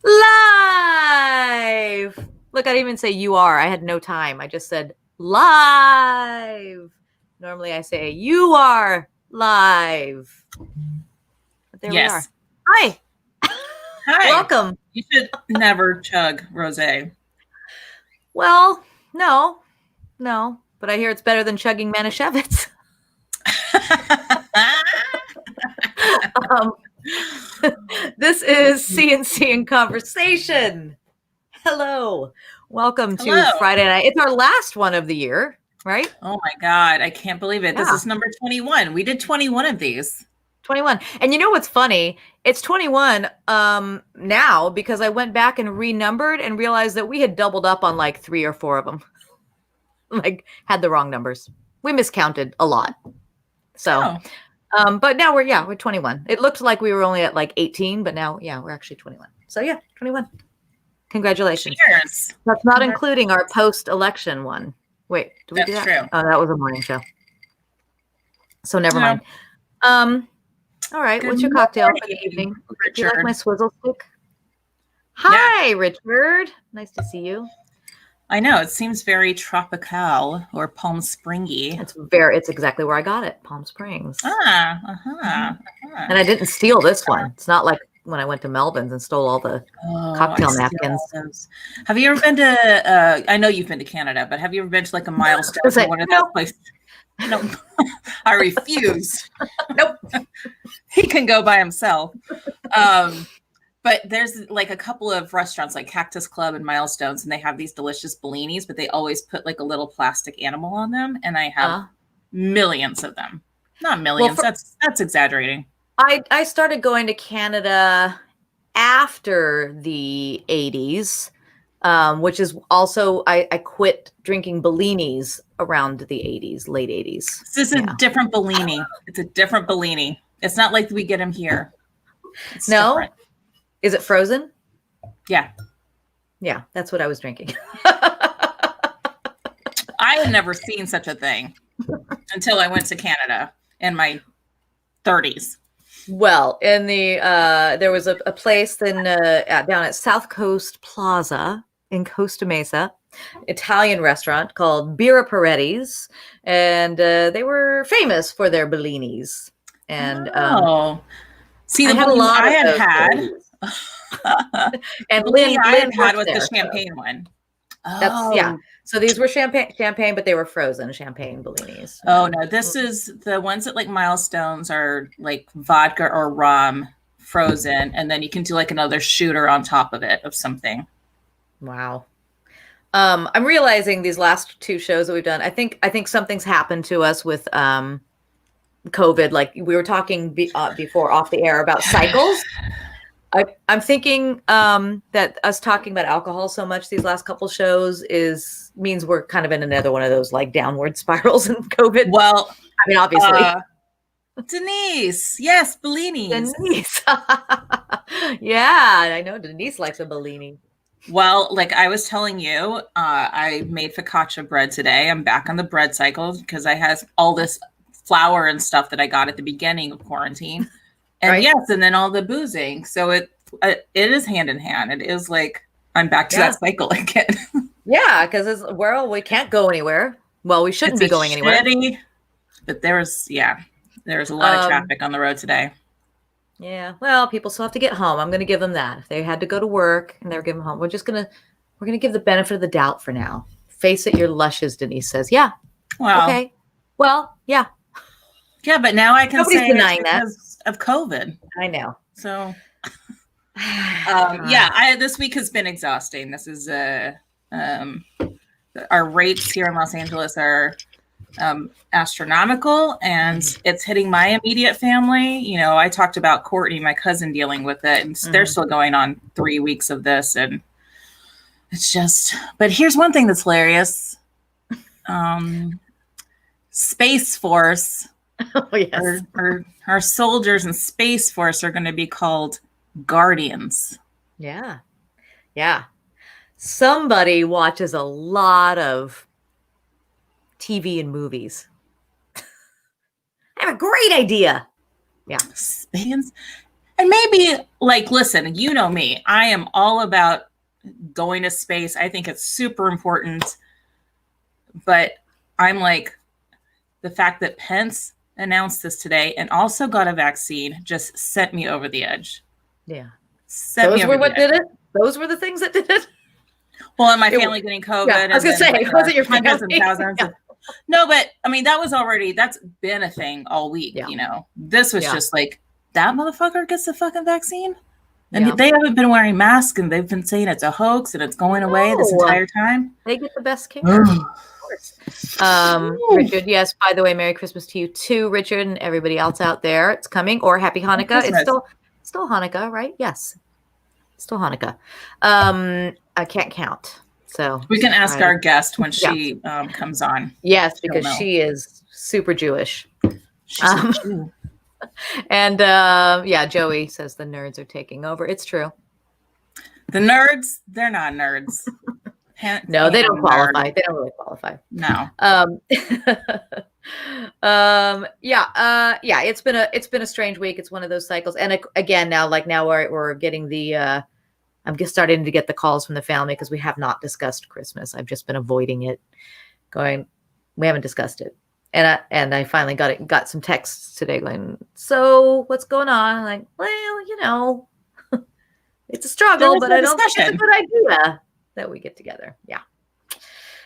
Live. Look, I didn't even say you are. I had no time. I just said live. Normally I say you are live. But there we are. Hi. Hi. Welcome. You should never chug rosé. Well, no. But I hear it's better than chugging Manischewitz. This is CNC in Conversation. Hello. Welcome to Friday night. It's our last one of the year, right? Oh my God. I can't believe it. Yeah. This is number 21. We did 21 of these. 21. And you know what's funny? It's 21 now because I went back and renumbered and realized that we had doubled up on like 3 or 4 of them. Like had the wrong numbers. We miscounted a lot. So, but now we're 21. It looked like we were only at like 18, but now, we're actually 21. So 21. Congratulations. Cheers. That's not including our post-election one. Wait, did we do that? True. Oh, that was a morning show. So never mind. All right. What's your cocktail for the evening? Richard. Do you like my swizzle stick? Hi, Richard. Nice to see you. I know. It seems very tropical or Palm Springy. It's exactly where I got it. Palm Springs. And I didn't steal this one. It's not like when I went to Melvin's and stole all the cocktail napkins. Have you ever been to, I know you've been to Canada, but have you ever been to like a milestone or one of those places? No, I refuse. Nope. He can go by himself. But there's like a couple of restaurants like Cactus Club and Milestones, and they have these delicious bellinis, but they always put like a little plastic animal on them. And I have millions of them. Not millions. Well, that's exaggerating. I started going to Canada after the 80s, which is also, I quit drinking bellinis around the 80s, late 80s. This is a different bellini. It's a different bellini. It's not like we get them here. It's different. Is it frozen? Yeah. Yeah, that's what I was drinking. I had never seen such a thing until I went to Canada in my 30s. Well, in the there was a place down at South Coast Plaza in Costa Mesa, Italian restaurant called Birra Paretti's, and they were famous for their bellinis. And see, the bellinis I had. And Lynn had was the champagne one. That's So these were champagne, but they were frozen champagne bellinis. Oh no, this is the ones that like Milestones are like vodka or rum frozen, and then you can do like another shooter on top of it of something. Wow. I'm realizing these last 2 shows that we've done, I think something's happened to us with COVID. Like we were talking before off the air about cycles. I'm thinking that us talking about alcohol so much these last couple shows means we're kind of in another one of those like downward spirals in COVID. Well, I mean, obviously. Denise, yes, bellinis. Denise. Yeah, I know Denise likes a bellini. Well, like I was telling you, I made focaccia bread today. I'm back on the bread cycle because I have all this flour and stuff that I got at the beginning of quarantine. And yes, and then all the boozing. So it is hand in hand. It is like I'm back to that cycle again. Yeah, because we can't go anywhere. Well, we shouldn't be going anywhere. But there's a lot of traffic on the road today. Yeah, well, people still have to get home. I'm going to give them that. If they had to go to work and they're getting home, we're gonna give the benefit of the doubt for now. Face it, you're luscious, Denise says. Yeah. Well, okay. Well, yeah. Yeah, but now I can Nobody's say denying that of COVID. I know. So, this week has been exhausting. This is our rates here in Los Angeles are astronomical, and it's hitting my immediate family. You know, I talked about Courtney, my cousin, dealing with it, and they're still going on 3 weeks of this, and it's just. But here's one thing that's hilarious: Space Force. Oh, yes. Our soldiers in Space Force are going to be called Guardians. Yeah. Yeah. Somebody watches a lot of TV and movies. I have a great idea. Yeah. Space. And maybe, like, listen, you know me. I am all about going to space. I think it's super important. But I'm like, the fact that Pence announced this today and also got a vaccine just sent me over the edge. Yeah. Those were what did it. Those were the things that did it. Well, and my family getting COVID. Yeah, I was going to say, it wasn't your hundreds family. and thousands of, no, but I mean, that's been a thing all week, you know. This was just like, that motherfucker gets the fucking vaccine? And they haven't been wearing masks, and they've been saying it's a hoax and it's going away this entire time. They get the best care. Richard, yes, by the way, Merry Christmas to you too, Richard, and everybody else out there. It's coming. Or Happy Hanukkah. It's still Hanukkah, right? Yes. Still Hanukkah. I can't count. So we can ask our guest when she comes on. Yes, because she is super Jewish. She's Jew. And Joey says the nerds are taking over. It's true. The nerds, they're not nerds. No, they don't qualify. They don't really qualify. No. It's been a strange week. It's one of those cycles. And again, now we're getting the I'm just starting to get the calls from the family because we have not discussed Christmas. I've just been avoiding it, going, we haven't discussed it. And I finally got some texts today going, so what's going on? I'm like, well, it's a struggle, but I don't think it's a good idea that we get together. Yeah.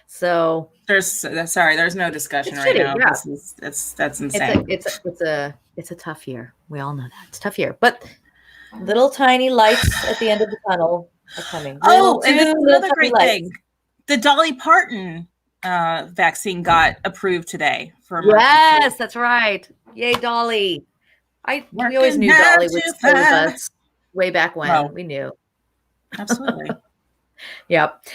So there's no discussion right now. Yeah. That's insane. It's a tough year. We all know that. It's a tough year, but little tiny lights at the end of the tunnel are coming. Oh, and this is another great thing. The Dolly Parton vaccine got approved today for emergency. Yes, that's right. Yay, Dolly. We always knew Dolly would stay with us way back when. Oh. We knew. Absolutely. Yep.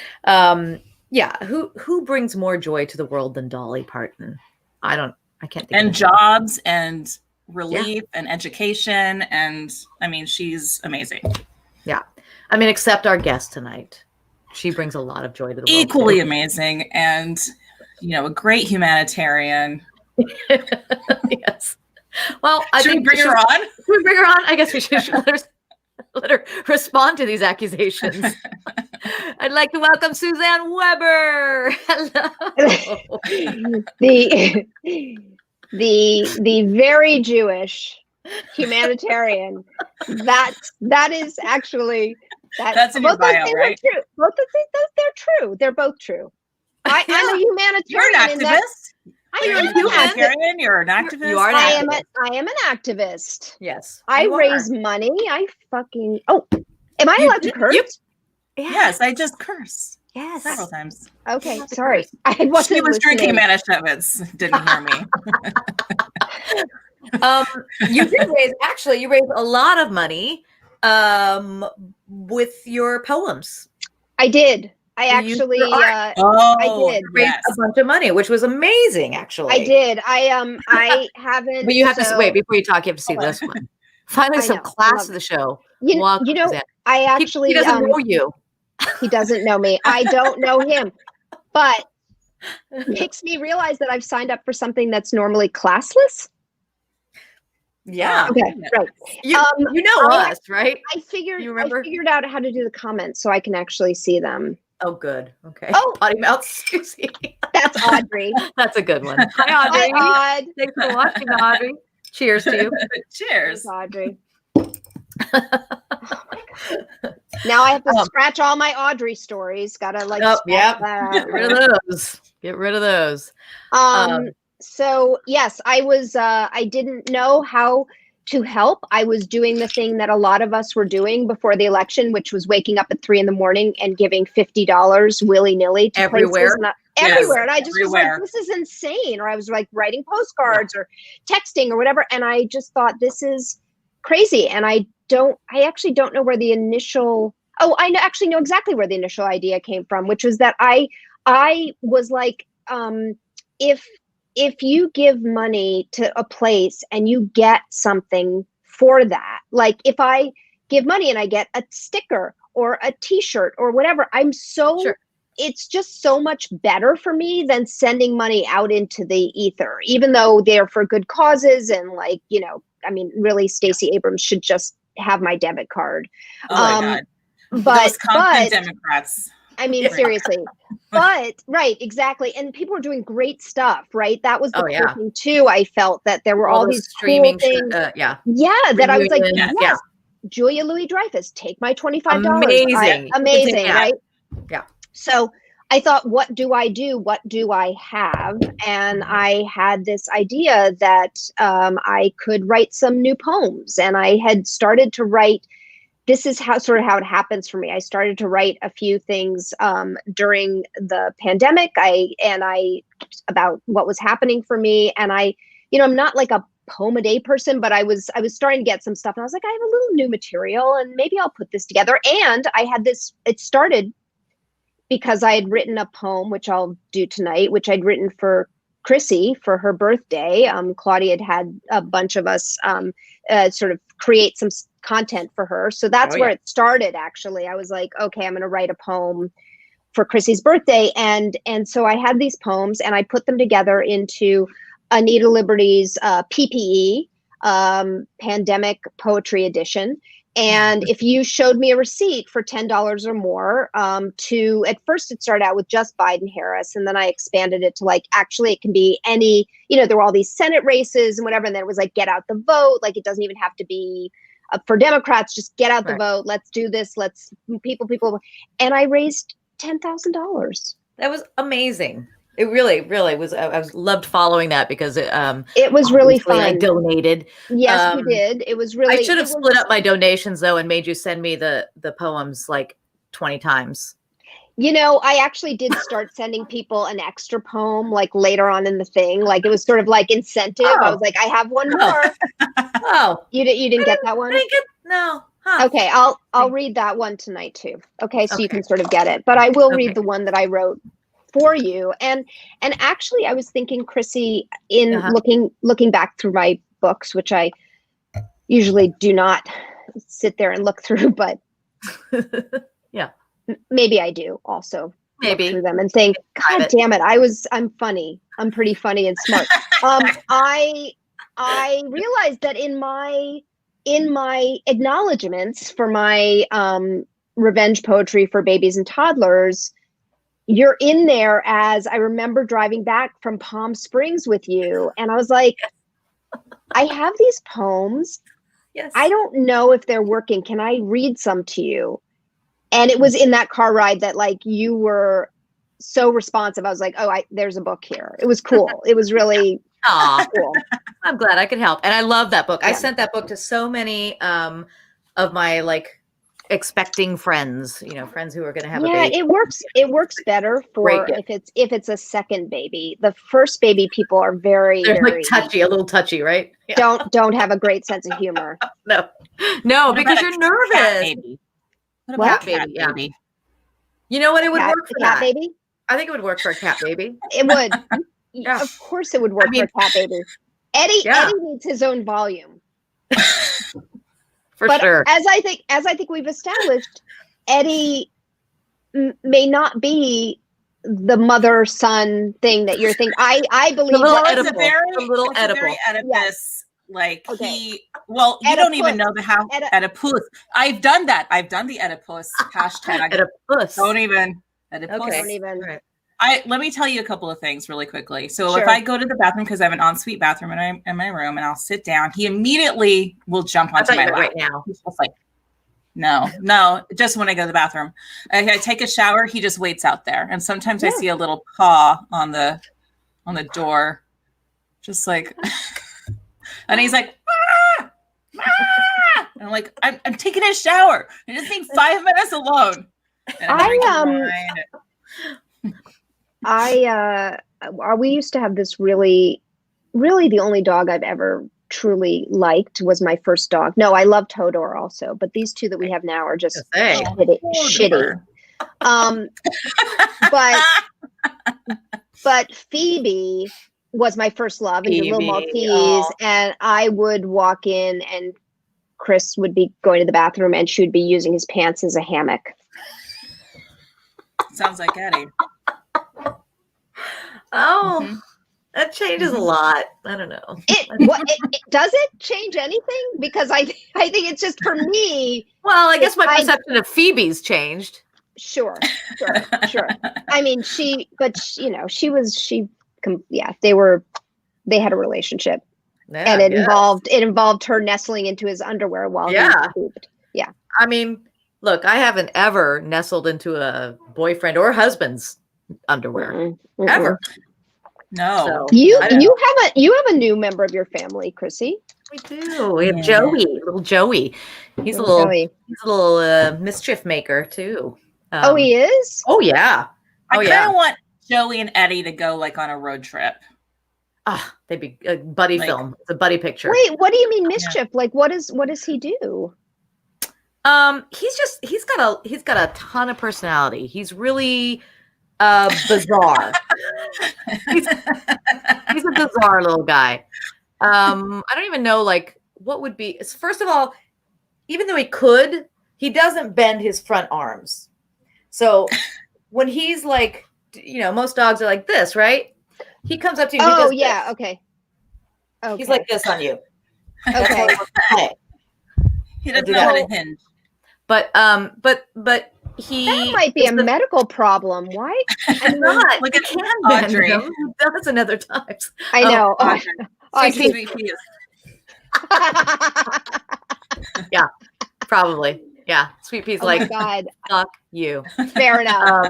Who brings more joy to the world than Dolly Parton? I can't think. And jobs and relief and education, and I mean, she's amazing. Yeah. I mean, except our guest tonight. She brings a lot of joy to the world. Equally amazing, and a great humanitarian. Yes. Well, should we bring her on? Should we bring her on? I guess we should let her respond to these accusations. I'd like to welcome Suzanne Weber. Hello. the very Jewish humanitarian. That is actually that's in your bio, right? True. Both of things, they're true. They're both true. I'm a humanitarian. You're an activist. You're a humanitarian. You're an activist. You are an activist. I am an activist. Yes. I raise money. Am I allowed to curse? Yes, I just curse. Yes. Several times. Okay, sorry. She was drinking Manischewitz. Didn't hear me. You raised a lot of money with your poems. I did. I did. Raised a bunch of money, which was amazing, actually. I did. I haven't. But you have to wait before you talk. You have to see this one. Finally, some class to the show. I actually he doesn't know you. He doesn't know me. I don't know him, but it makes me realize that I've signed up for something that's normally classless. Yeah. Okay. Right. You know us, right? I figured out how to do the comments so I can actually see them. Oh, good. Okay. Oh, potty mouth Susie. That's Audrey. That's a good one. Hi, Audrey. Hi, Aud. Thanks for watching, Audrey. Cheers to you. Cheers, thanks, Audrey. Oh my God. Now I have to scratch all my Audrey stories. Gotta get rid of those. Get rid of those. So yes, I didn't know how to help. I was doing the thing that a lot of us were doing before the election, which was waking up at 3 a.m. and giving $50 willy-nilly to everywhere. Everywhere. And I just was like, this is insane. Or I was like writing postcards or texting or whatever. And I just thought, this is crazy. And I actually don't know where the initial, I actually know exactly where the initial idea came from, which was that I was like, if you give money to a place and you get something for that, like if I give money and I get a sticker or a t-shirt or whatever, it's just so much better for me than sending money out into the ether, even though they're for good causes. And really Stacey Abrams should just have my debit card. Oh my God. But Democrats. I mean, seriously. But right, exactly. And people were doing great stuff, right? That was the cool thing too. I felt that there were all these streaming cool things. That I was like, yes, Julia Louis-Dreyfus, take my $25. Amazing, right? Yeah. So I thought, what do I do? What do I have? And I had this idea that I could write some new poems. And I had started to write. This is how it happens for me. I started to write a few things during the pandemic. About what was happening for me. And I'm not like a poem a day person, but I was starting to get some stuff. And I was like, I have a little new material and maybe I'll put this together. And I had this, it started because I had written a poem, which I'll do tonight, which I'd written for Crissy for her birthday. Claudia had a bunch of us sort of create some content for her. So that's where it started, actually. I was like, okay, I'm going to write a poem for Crissy's birthday. And so I had these poems and I put them together into Anita Liberty's PPE, Pandemic Poetry Edition. And if you showed me a receipt for $10 or more, at first it started out with just Biden Harris, and then I expanded it to like, actually it can be any, there were all these Senate races and whatever, and then it was like, get out the vote. Like, it doesn't even have to be for Democrats, just get out the vote. Let's do this. Let's people. And I raised $10,000. That was amazing. It really, really was. I loved following that because it was really fun. I donated. Yes, you did. It was really. I should have split up my donations though and made you send me the poems like 20 times. I actually did start sending people an extra poem like later on in the thing. Like, it was sort of like incentive. I was like, I have one more. You didn't get that one? No. Okay, I'll read that one tonight too. Okay, so you can sort of get it. But I will read the one that I wrote for you. And actually, I was thinking, Crissy, in looking back through my books, which I usually do not sit there and look through, but maybe I do also look through them and think, God damn it, I'm funny. I'm pretty funny and smart. I realized that in my acknowledgments for my revenge poetry for babies and toddlers, you're in there as I remember driving back from Palm Springs with you. And I was like, I have these poems. Yes. I don't know if they're working. Can I read some to you? And it was in that car ride that like you were so responsive. I was like, oh, there's a book here. It was cool. It was really cool. I'm glad I could help. And I love that book. I sent that book to so many of my like expecting friends, friends who are going to have a baby. It works better for if it's a second baby. The first baby people are very like touchy, a little touchy, right? Yeah. Don't have a great sense of humor. No, because you're nervous. What about cat baby? You know what? It would work for cat that. Baby. I think it would work for a cat baby. It would. Of course, it would work for a cat baby. Eddie needs his own volume. For sure. As I think we've established, Eddie may not be the mother-son thing that you're thinking. I believe it's a little edible. Oedipus, like you don't even know the Oedipus. I've done that. I've done the Oedipus hashtag. Oedipus. Don't even. Oedipus. Okay. Don't even. Right. Let me tell you a couple of things really quickly. So if I go to the bathroom, because I have an ensuite bathroom in my room, and I'll sit down, he immediately will jump onto my lap. Right now. He's just like, no, just when I go to the bathroom. I take a shower, he just waits out there. And sometimes I see a little paw on the door, just like, and he's like, ah! Ah! And I'm like, I'm taking a shower. I just need 5 minutes alone. We used to have this really, really the only dog I've ever truly liked was my first dog. No, I loved Hodor also, but these two that we have now are just shitty. But Phoebe was my first love, and the little Maltese, and I would walk in and Chris would be going to the bathroom and she would be using his pants as a hammock. Sounds like Eddie. Oh, That changes a lot. I don't know. Does it change anything? Because I think it's just for me. Well, I guess my perception of Phoebe's changed. Sure. I mean, they had a relationship, and it involved her nestling into his underwear while he pooped. Yeah. I mean, look, I haven't ever nestled into a boyfriend or husband's underwear ever. No. So, you have a new member of your family, Crissy. We do. We have Joey, little Joey. He's a little mischief maker too. He is? Oh yeah. I kind of want Joey and Eddie to go like on a road trip. They'd be a buddy film. It's a buddy picture. Wait, what do you mean mischief? Like what does he do? He's got a ton of personality. He's really bizarre. he's a bizarre little guy. I don't even know like what would be. First of all, even though he doesn't bend his front arms. So when he's like, most dogs are like this, right? He comes up to you. Oh yeah, okay. He's like this on you. Okay. He doesn't know how to hinge. But he that might be a medical problem. Why? I'm not. Look at Audrey. He does in other times. I know. Audrey. Yeah, probably. Yeah, Sweet Pea's like, God. Fuck you. Fair enough.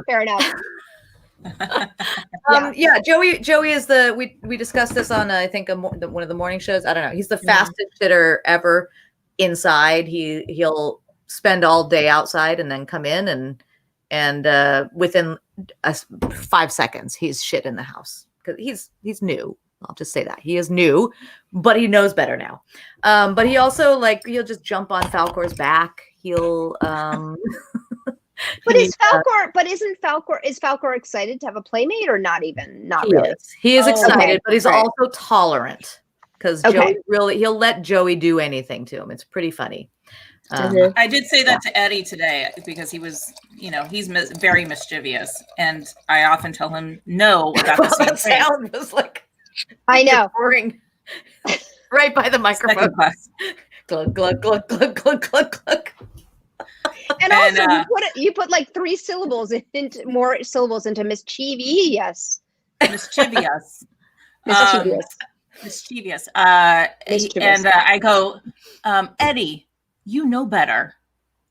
Joey is we discussed this on I think one of the morning shows. I don't know. He's the fastest shitter ever inside. He'll spend all day outside and then come in and within 5 seconds he's shit in the house because he's new. I'll just say that he is new, but he knows better now. But he also he'll just jump on Falcor's back. He'll But is Falcor excited to have a playmate or not even? Not really. He is excited, but he's also tolerant because Joey he'll let Joey do anything to him. It's pretty funny. I did say that to Eddie today because he was, he's very mischievous, and I often tell him no about the same thing. Sound was like, I know, right by the microphone. Glug glug glug glug glug glug glug. And also, you put like 3 syllables more syllables into mischievous. Mischievous. And I go, Eddie, you know better.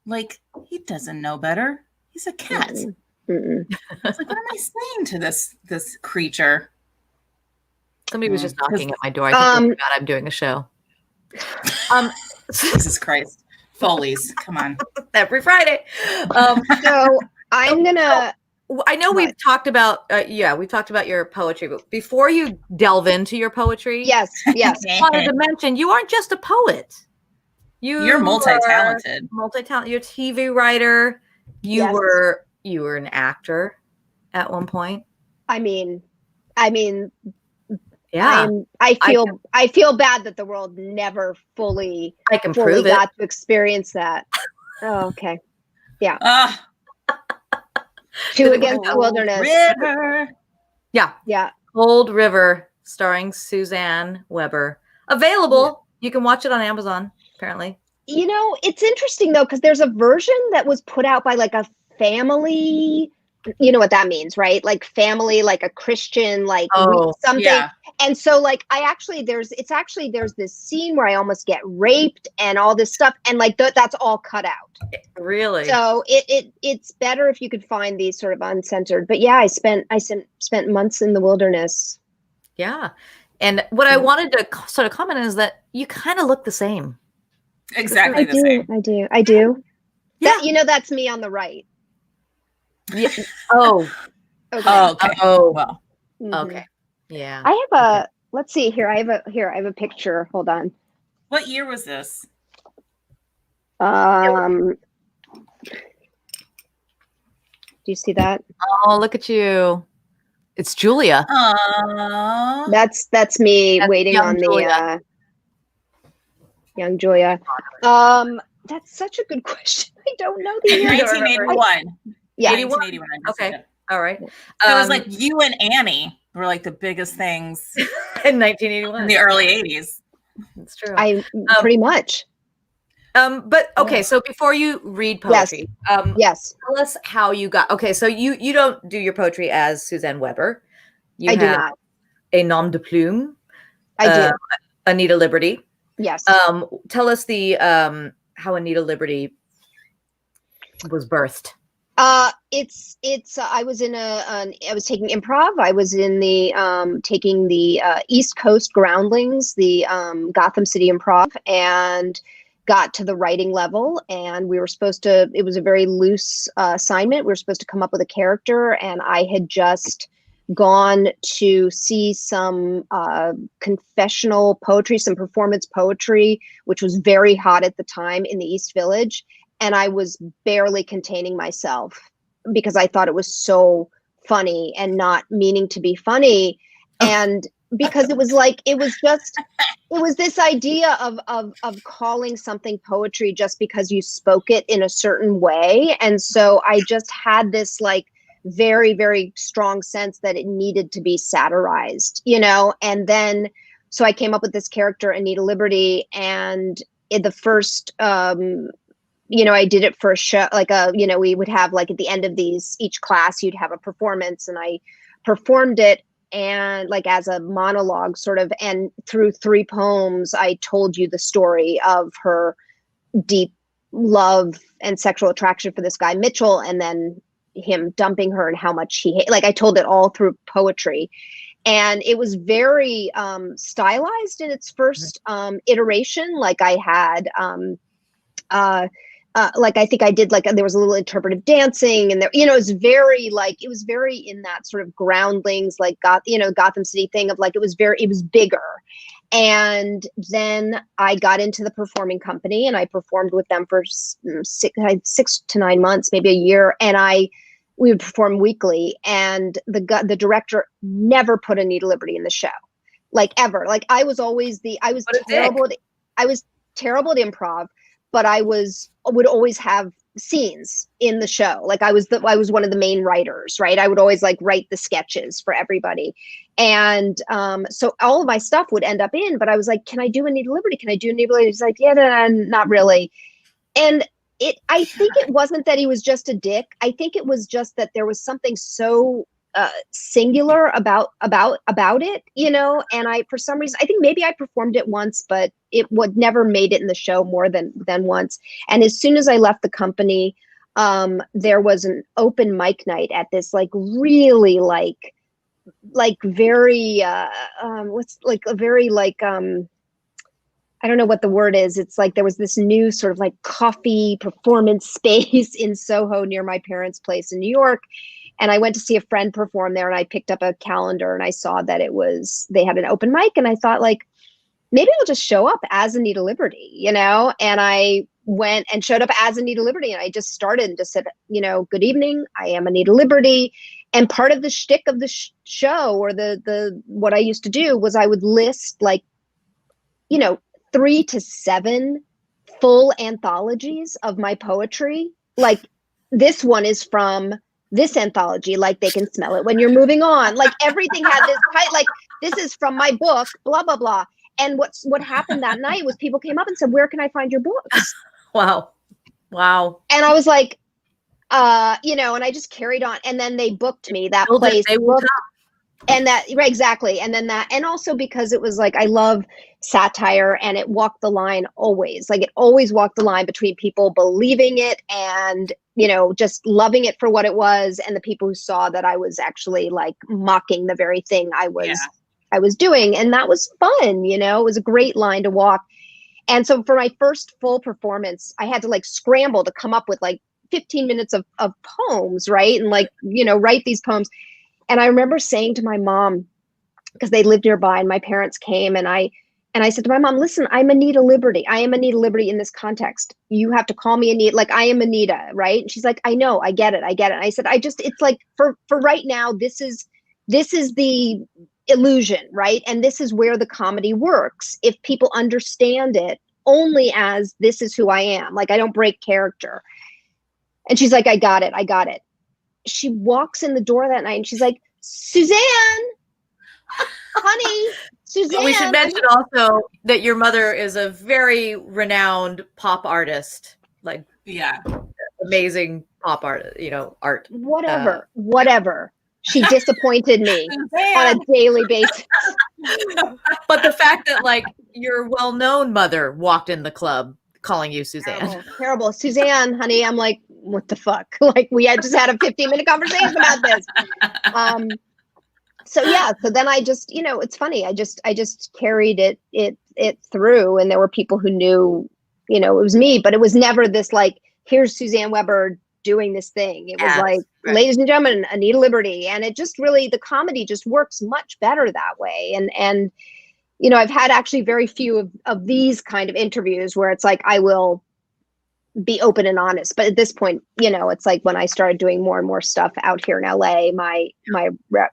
Like, he doesn't know better. He's a cat. I was like, what am I saying to this creature? Somebody was just knocking at my door. I think forgot I'm doing a show. Jesus Christ. Foley's, come on. Every Friday. So I'm gonna. I know we've talked about your poetry, but before you delve into your poetry, yes, I wanted to mention you aren't just a poet. You're multi-talented. You're a TV writer. You were an actor at one point. I mean, yeah. I feel bad that the world never fully got to experience that. Oh, okay. Yeah. 2 Against the Wilderness. River. Yeah. Cold River, starring Suzanne Weber. Available. You can watch it on Amazon, apparently. It's interesting though, because there's a version that was put out by like a family. You know what that means, right? Like family, like a Christian, like something. Yeah. And so like there's this scene where I almost get raped and all this stuff. And like that's all cut out. Really? So it's better if you could find these sort of uncensored. But yeah, I spent months in the wilderness. Yeah. And what I wanted to sort of comment is that you kind of look the same. Exactly the same. I do. Yeah. That's me on the right. Yeah. Oh. Okay. Okay. Oh. Well. Mm-hmm. Okay. Yeah. I have let's see here. I have a picture. Hold on. What year was this? Do you see that? Oh, look at you. It's Julia. Aww. That's me waiting on Julia. The young Julia. That's such a good question. I don't know the year. 1981. Yeah. 1981. Okay. All right. It was like you and Annie. were like the biggest things in 1981 in the early 80s. That's true. Pretty much. But okay, so before you read poetry, yes. Tell us how you got. Okay, so you don't do your poetry as Suzanne Weber. I do not. A nom de plume. I do. Anita Liberty. Yes. Tell us the how Anita Liberty was birthed. I was in I was taking improv. I was in the taking the East Coast Groundlings, the Gotham City Improv, and got to the writing level. And we were supposed to, it was a very loose assignment. We were supposed to come up with a character, and I had just gone to see some confessional poetry, some performance poetry, which was very hot at the time in the East Village. And I was barely containing myself because I thought it was so funny and not meaning to be funny. And because it was like, it was this idea of calling something poetry just because you spoke it in a certain way. And so I just had this like very, very strong sense that it needed to be satirized, you know? And then, so I came up with this character, Anita Liberty, and in the first, you know, I did it for a show, like we would have like at the end of each class, you'd have a performance, and I performed it and like as a monologue sort of, and through 3 poems, I told you the story of her deep love and sexual attraction for this guy, Mitchell, and then him dumping her and how much he like I told it all through poetry. And it was very stylized in its first iteration. Like I had like I think I did like there was a little interpretive dancing, and there, you know, it was very in that sort of Groundlings, like Gotham City thing of like it was bigger. And then I got into the performing company, and I performed with them for 6 to 9 months, maybe a year, and we would perform weekly. And the director never put Anita Liberty in the show, like ever. Like I was terrible at improv, but I would always have scenes in the show. Like I was one of the main writers, right? I would always like write the sketches for everybody. And so all of my stuff would end up in, but I was like, can I do Anita Liberty? Can I do Anita Liberty? He's like, yeah, not really. And I think it wasn't that he was just a dick. I think it was just that there was something so singular about it, you know. And for some reason, I think maybe I performed it once, but it would never made it in the show more than once. And as soon as I left the company, there was an open mic night at this like really like very what's like a very like I don't know what the word is. It's like there was this new sort of like coffee performance space in Soho near my parents' place in New York. And I went to see a friend perform there, and I picked up a calendar and I saw that they had an open mic, and I thought like, maybe I'll just show up as Anita Liberty, you know? And I went and showed up as Anita Liberty, and I just started and just said, you know, good evening, I am Anita Liberty. And part of the shtick of the show, or the what I used to do, was I would list like, you know, 3 to 7 full anthologies of my poetry. Like this one is from this anthology, like They Can Smell It When You're Moving On. Like everything had this like this is from my book, blah, blah, blah. And what happened that night was people came up and said, where can I find your books? Wow. And I was like, you know, and I just carried on. And then they booked me, that place. And that, right, exactly. And then and also because it was like, I love satire, and it walked the line always. Like it always walked the line between people believing it and, you know, just loving it for what it was, and the people who saw that I was actually like mocking the very thing I was doing. And that was fun, you know, it was a great line to walk. And so for my first full performance, I had to like scramble to come up with like 15 minutes of poems, right? And like, you know, write these poems. And I remember saying to my mom, because they lived nearby, and my parents came, and I said to my mom, listen, I'm Anita Liberty. I am Anita Liberty in this context. You have to call me Anita, like I am Anita, right? And she's like, I know, I get it. And I said, it's like for right now, this is the illusion, right? And this is where the comedy works. If people understand it only as this is who I am, like I don't break character. And she's like, I got it. She walks in the door that night, and she's like, Suzanne, Honey, Suzanne. We should mention also that your mother is a very renowned pop artist, like amazing pop art, art. Whatever. She disappointed me on a daily basis. But the fact that like your well-known mother walked in the club calling you Suzanne. Terrible. Suzanne, honey, I'm like, what the fuck? Like we had just had a 15-minute conversation about this. So then I just, it's funny. I just carried it through, and there were people who knew, it was me, but it was never this like, here's Suzanne Weber doing this thing. It was like, ladies and gentlemen, Anita Liberty. And it just really, the comedy just works much better that way. And I've had actually very few of these kind of interviews where it's like, I will be open and honest. But at this point, it's like when I started doing more and more stuff out here in LA, my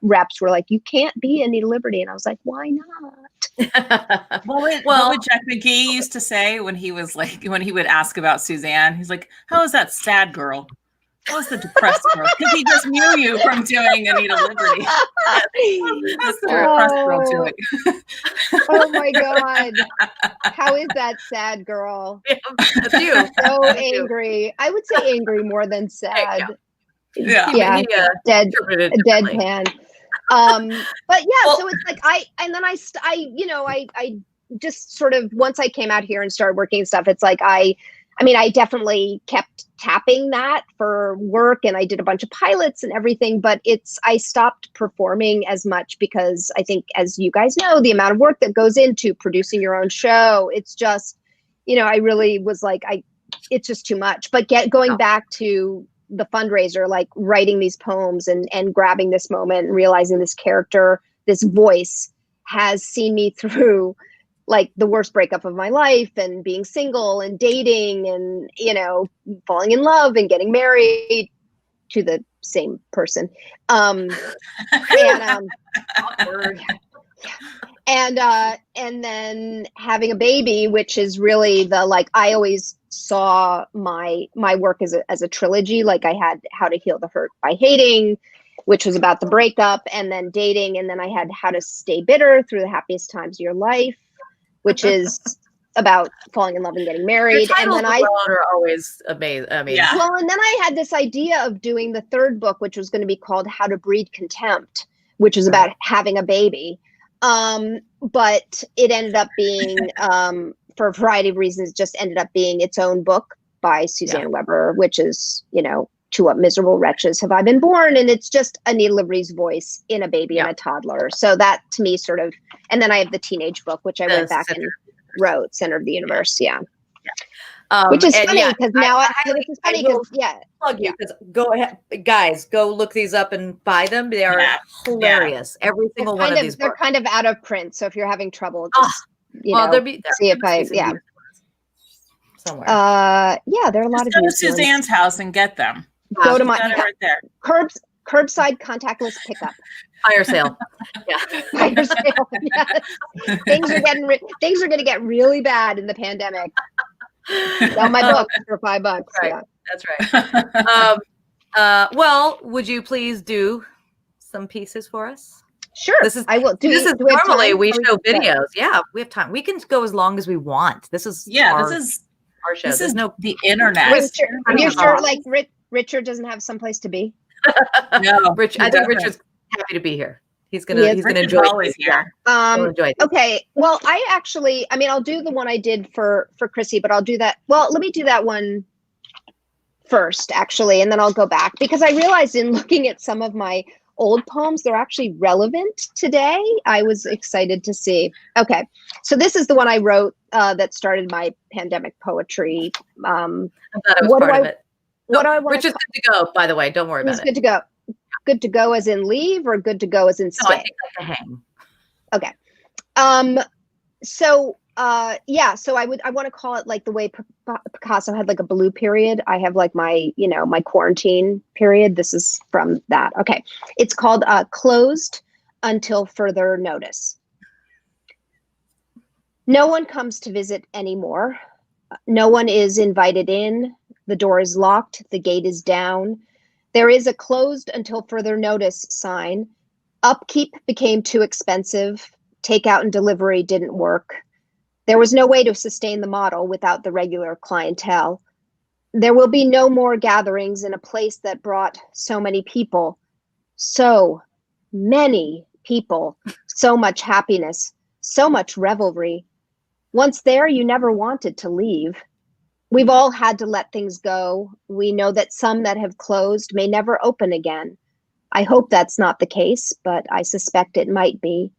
reps were like, you can't be Anita Liberty. And I was like, why not? What would Jack McGee used to say when he would ask about Suzanne? He's like, how is that sad girl? How is the depressed girl? Because he just knew you from doing Anita Liberty. That's the depressed girl to it. Oh my God. How is that sad girl? Yeah, that's you. So angry. I would say angry more than sad. Yeah. Deadpan. But so it's like I just sort of, once I came out here and started working stuff, it's like I definitely kept tapping that for work, and I did a bunch of pilots and everything, but I stopped performing as much because I think, as you guys know, the amount of work that goes into producing your own show, it's just, I really was like, it's just too much. But going back to the fundraiser, like writing these poems and grabbing this moment and realizing this character, this voice has seen me through like the worst breakup of my life, and being single and dating and, falling in love and getting married to the same person. And then having a baby, which is really the, like, I always saw my work as a trilogy. Like I had How to Heal the Hurt by Hating, which was about the breakup, and then dating. And then I had How to Stay Bitter Through the Happiest Times of Your Life, which is about falling in love and getting married. And then are always amazing. Yeah. Well, and then I had this idea of doing the third book, which was going to be called How to Breed Contempt, which is about having a baby. But it ended up being, for a variety of reasons, just ended up being its own book by Suzanne Weber, which is, To What Miserable Wretches Have I Been Born? And it's just Anita Liberty's voice in a baby and a toddler. So that to me sort of, and then I have the teenage book, which I went back and wrote, Center of the Universe. Which is funny because plug you, because go ahead, guys, go look these up and buy them. They are hilarious. Every single one of these they're books. kind of out of print. So if you're having trouble, just, see if somewhere. There are a lot of go to Suzanne's house and get them. Go to my right there. Curbside contactless pickup. Fire sale. Fire sale. Yes. Things are going to get really bad in the pandemic. Sell my book for $5. Right. Yeah. That's right. Well, would you please do some pieces for us? Sure. I will. Normally we show videos. Yeah, we have time. We can go as long as we want. This is our show. This is the internet. Are you sure? Like Richard doesn't have someplace to be? No, I think Richard's happy to be here. He's gonna enjoy it here. Okay. Well, I'll do the one I did for Crissy, but I'll do that. Well, let me do that one first, actually, and then I'll go back, because I realized in looking at some of my old poems, they're actually relevant today. I was excited to see. Okay. So this is the one I wrote that started my pandemic poetry. I thought it was part of it. Which is good to go, by the way. Don't worry about it. Good to go. Good to go as in leave, or good to go as in stay? No, I think like a hang. Okay. So I want to call it like the way Picasso had like a blue period. I have like my quarantine period. This is from that. Okay. It's called Closed Until Further Notice. No one comes to visit anymore. No one is invited in. The door is locked. The gate is down. There is a closed until further notice sign. Upkeep became too expensive. Takeout and delivery didn't work. There was no way to sustain the model without the regular clientele. There will be no more gatherings in a place that brought so many people. So many people, so much happiness, so much revelry. Once there, you never wanted to leave. We've all had to let things go. We know that some that have closed may never open again. I hope that's not the case, but I suspect it might be.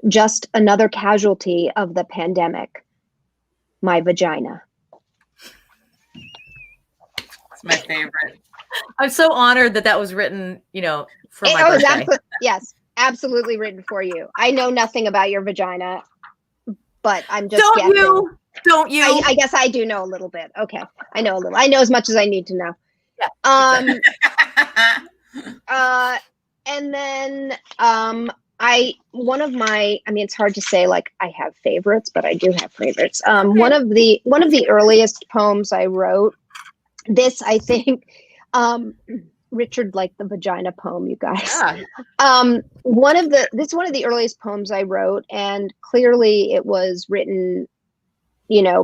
Just another casualty of the pandemic. My vagina. It's my favorite. I'm so honored that was written, for my birthday. Yes, absolutely written for you. I know nothing about your vagina, but I'm just guessing. Don't you? I guess I do know a little bit. Okay, I know a little. I know as much as I need to know. Yeah. And then it's hard to say like I have favorites, but I do have favorites. One of the earliest poems I wrote, this I think Richard liked the vagina poem, you guys. Yeah. One of the earliest poems I wrote, and clearly it was written,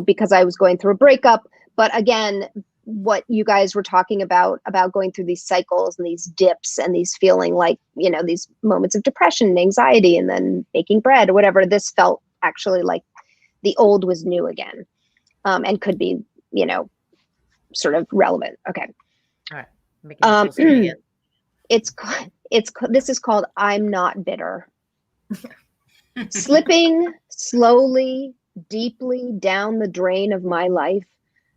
because I was going through a breakup. But again, what you guys were talking about going through these cycles and these dips and these feeling like, these moments of depression and anxiety and then baking bread or whatever, this felt actually like the old was new again, and could be, sort of relevant. Okay. All right. This is called I'm Not Bitter. Slipping slowly, deeply down the drain of my life,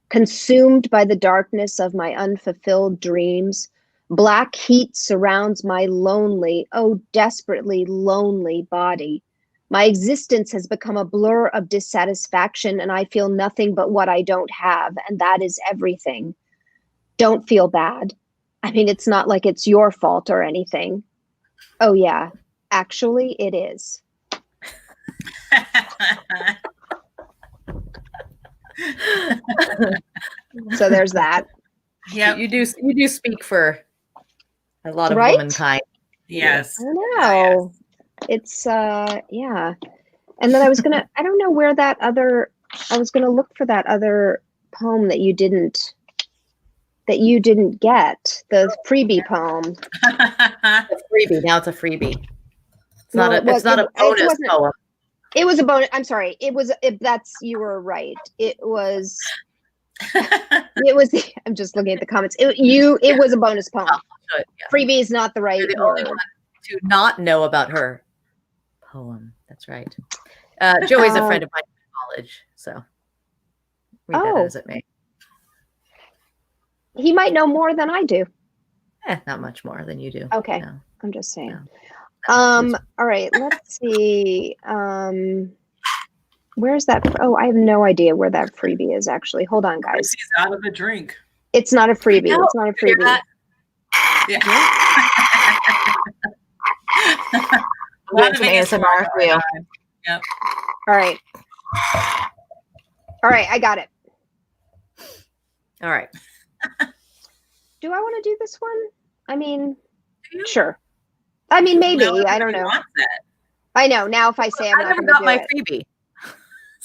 consumed by the darkness of my unfulfilled dreams, black heat surrounds my lonely, oh, desperately lonely body. My existence has become a blur of dissatisfaction, and I feel nothing but what I don't have, and that is everything. Don't feel bad. I mean, it's not like it's your fault or anything. Oh, yeah, actually, it is. So there's that. Yeah, you do speak for a lot of Right? womankind. Yes. I know. It's yeah. And then I was gonna look for that other poem that you didn't get, the freebie poem. The freebie. Now it's a freebie. It's not a bonus poem. It was a bonus. I'm sorry. You were right. It was I'm just looking at the comments. It was a bonus poem. Yeah. Freebie is not the right You're the word. only one to not know about her poem. That's right. Joey's a friend of mine in college, so read that as it may. He might know more than I do. Not much more than you do. Okay. No. I'm just saying. No. All right, let's see. Where's that? Oh, I have no idea where that freebie is actually. Hold on, guys. He's out of a drink. It's not a freebie. No, it's not a freebie. Yeah. We'll do some ASMR for you. Yep. All right, I got it. All right. Do I want to do this one? I mean, sure. I mean, maybe. I don't know. I know. Now if I say I'm not going to do my freebie.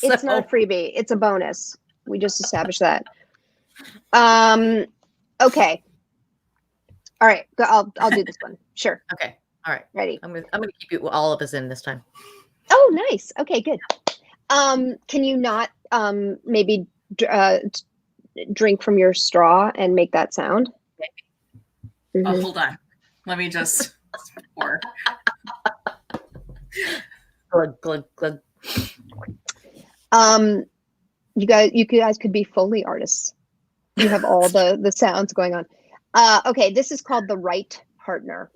It's not a freebie. It's a bonus. We just established that. Okay. All right. I'll do this one. Sure. Okay. All right. Ready. I'm gonna keep you all of us in this time. Oh, nice. Okay, good. Can you not maybe drink from your straw and make that sound? Mm-hmm. Oh, hold on. Let me just pour. Glug, glug, glug. You guys could be Foley artists. You have all the sounds going on. Okay, this is called The Right Partner.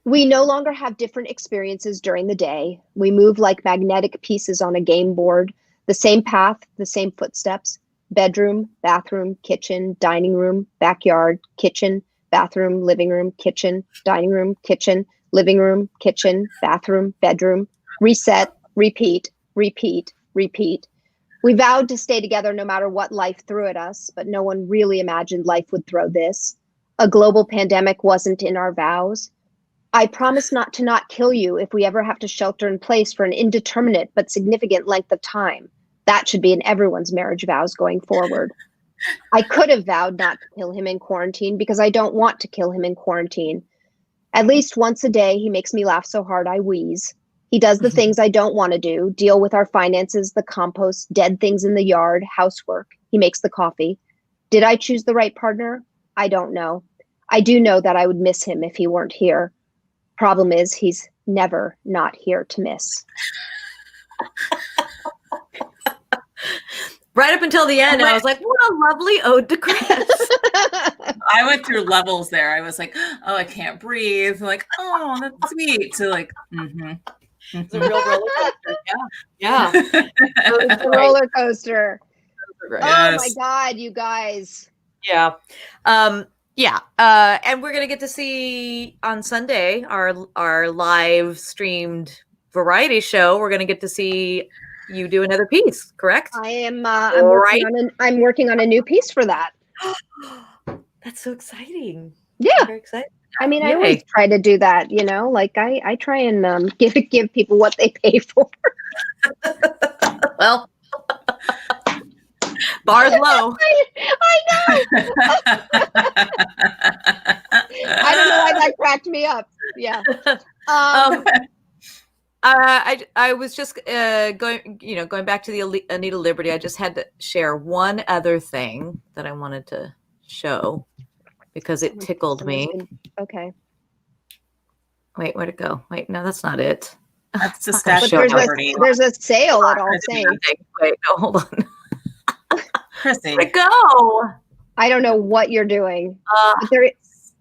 We no longer have different experiences during the day. We move like magnetic pieces on a game board, the same path, the same footsteps, bedroom, bathroom, kitchen, dining room, backyard, kitchen, bathroom, living room, kitchen, dining room, kitchen, living room, kitchen, bathroom, bedroom, reset, repeat, repeat, repeat. We vowed to stay together no matter what life threw at us, but no one really imagined life would throw this. A global pandemic wasn't in our vows. I promise not to kill you if we ever have to shelter in place for an indeterminate but significant length of time. That should be in everyone's marriage vows going forward. I could have vowed not to kill him in quarantine because I don't want to kill him in quarantine. At least once a day, he makes me laugh so hard I wheeze. He does the things I don't want to do, deal with our finances, the compost, dead things in the yard, housework. He makes the coffee. Did I choose the right partner? I don't know. I do know that I would miss him if he weren't here. Problem is, he's never not here to miss. Right up until the end, I was like, what a lovely ode to Chris. I went through levels there. I was like, oh, I can't breathe. Like, oh, that's sweet. So like, It's a real roller coaster. Yeah. It's a roller coaster. Right. Oh my God, you guys. Yeah. And we're going to get to see on Sunday our live streamed variety show. We're going to get to see you do another piece, correct? I am. I'm working on a new piece for that. That's so exciting. Yeah. I'm very excited. I mean, I always try to do that, like I try and give people what they pay for. Well, bar's low. I know. I don't know why that cracked me up. Yeah. I was just going back to the Anita Liberty. I just had to share one other thing that I wanted to show because it tickled me. Okay. Wait, where'd it go? Wait, no, that's not it. That's the Statue of Liberty. There's a sale at All Saints. Wait, no, hold on. Crissy. Where'd it go? I don't know what you're doing. But there is.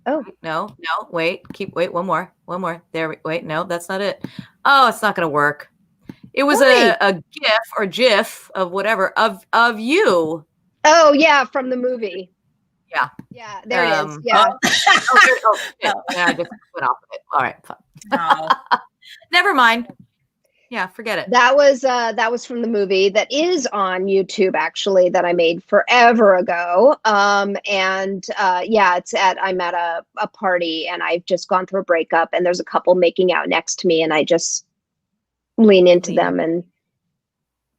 Oh no, wait, one more. There, wait, no, that's not it. Oh, it's not going to work. It was a GIF or GIF of whatever of you. Oh yeah, from the movie. Yeah. Yeah, there it is. Yeah. Yeah, I just went off of it. All right. No. Never mind. Yeah, forget it. That was from the movie that is on YouTube actually that I made forever ago. I'm at a party and I've just gone through a breakup and there's a couple making out next to me and I just lean into them and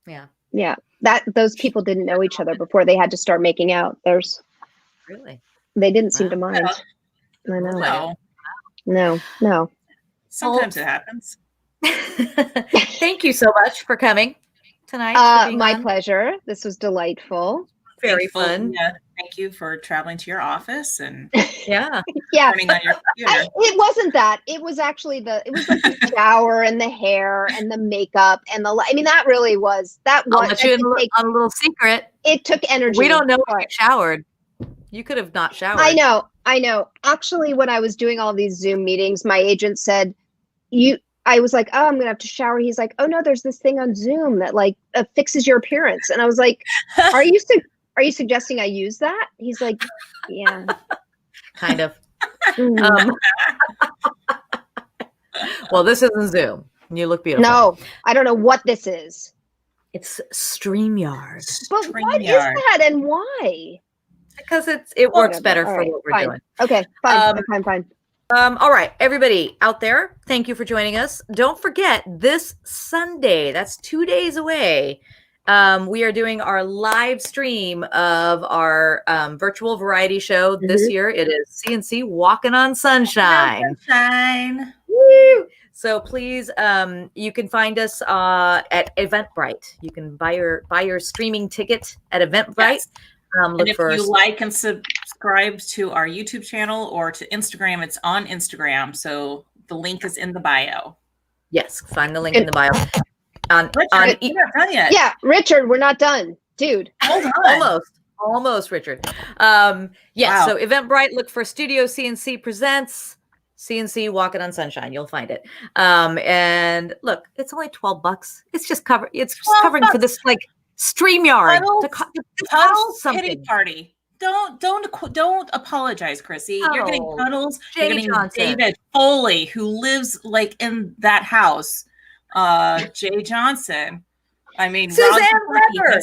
yeah. That those people didn't know each other before they had to start making out. Really? They didn't seem to mind. No. I know. No. Sometimes it happens. Thank you so much for coming tonight. My pleasure. This was delightful. Very fun. Yeah. Thank you for traveling to your office and yeah. turning on your computer. It wasn't that. It was actually it was like the shower and the hair and the makeup and that really was that was. I'll let you in on a little secret. It took energy. We don't know if you showered. You could have not showered. I know. Actually, when I was doing all these Zoom meetings, my agent said, I was like, oh, I'm going to have to shower. He's like, oh no, there's this thing on Zoom that fixes your appearance. And I was like, are you suggesting I use that? He's like, yeah. Kind of. Well, this isn't Zoom. You look beautiful. No, I don't know what this is. It's StreamYard. But what is that and why? Because it works better for what we're doing. Okay, fine. All right, everybody out there, thank you for joining us. Don't forget this Sunday, that's 2 days away. We are doing our live stream of our virtual variety show this year. It is CNC Walking on Sunshine. Woo! So please, you can find us at Eventbrite. You can buy your streaming ticket at Eventbrite. Yes. And if you like and subscribe to our YouTube channel or to Instagram, it's on Instagram. So the link is in the bio. Yes, find the link in the bio. Richard, you're not done yet. Yeah, Richard, we're not done. Dude. Hold on. Almost, Richard. Wow. So Eventbrite, look for Studio CNC Presents CNC Walking on Sunshine. You'll find it. And look, it's only $12. It's just covering for this StreamYard. Cuddles pity party. Don't apologize, Crissy. You're getting Cuddles. You're getting David Foley, who lives in that house. Jay Johnson. I mean, Suzanne Weber.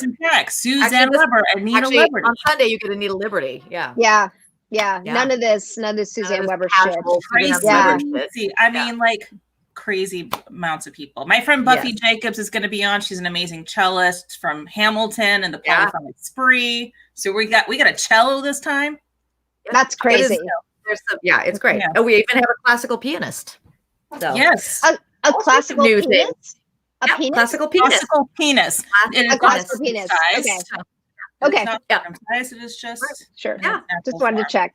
Suzanne Weber. Anita Liberty. On Sunday, you get Anita Liberty. Yeah. Yeah. Yeah, none of this Suzanne Weber shit. Crazy. I mean, like crazy amounts of people. My friend Buffy Jacobs is going to be on. She's an amazing cellist from Hamilton and the Polyphonic Spree. So we got a cello this time. That's crazy. It's great. Yeah. Oh, we even have a classical pianist. So. Yes, a classical pianist. Classical pianist. Classical penis. A classical penis. Okay. It's not circumcised. It is just sure. Yeah. Just wanted to check.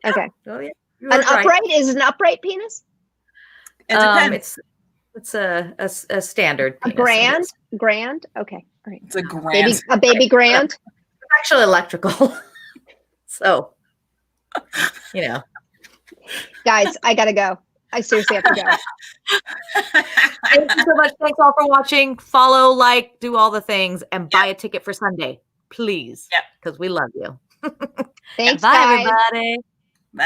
Okay. Oh, yeah. An upright is an upright penis. It depends. It's a standard. A grand. Okay. All right. It's a grand. A baby grand. It's actually electrical. So, Guys, I gotta go. I seriously have to go. Thank you so much. Thanks all for watching. Follow, like, do all the things, and buy a ticket for Sunday, please. Yep. Because we love you. Thanks, Bye, guys. everybody. Bye.